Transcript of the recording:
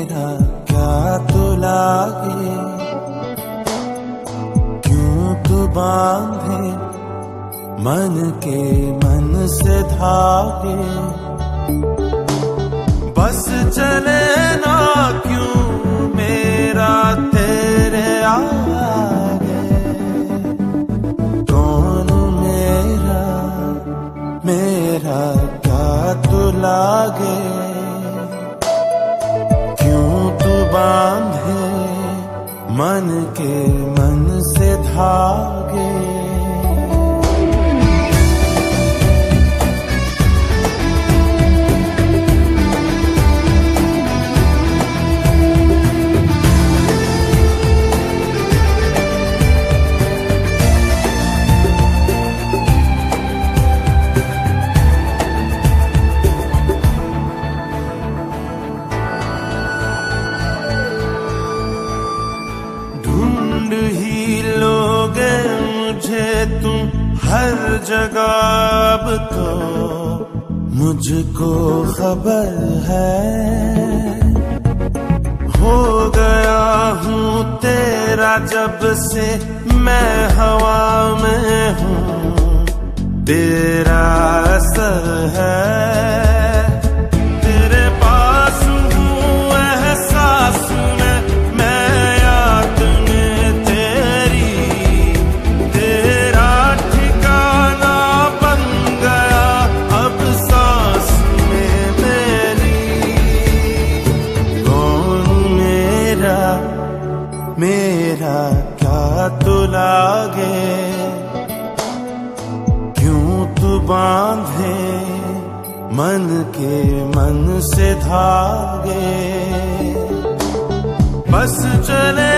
मेरा क्या तो लागे, क्यों तू बांधे मन के मन से धागे। बस चले ना क्यों मेरा तेरे आगे, कौन मेरा क्या तो लागे, क्यों तू बांधे मन के मन से धागे। ढूंढ ही लोगे मुझे तुम हर जगह, अब तो मुझको खबर है। हो गया हूँ तेरा जब से मैं हवा में हूँ, तेरा असर है। तेरे पास हूँ एहसास में, मैं याद में तेरी, तेरा ठिकाना बन गया अब सांस में मेरी। कौन मेरा क्या तो लागे, क्यों तू बांधे मन के मन से धागे। बस चले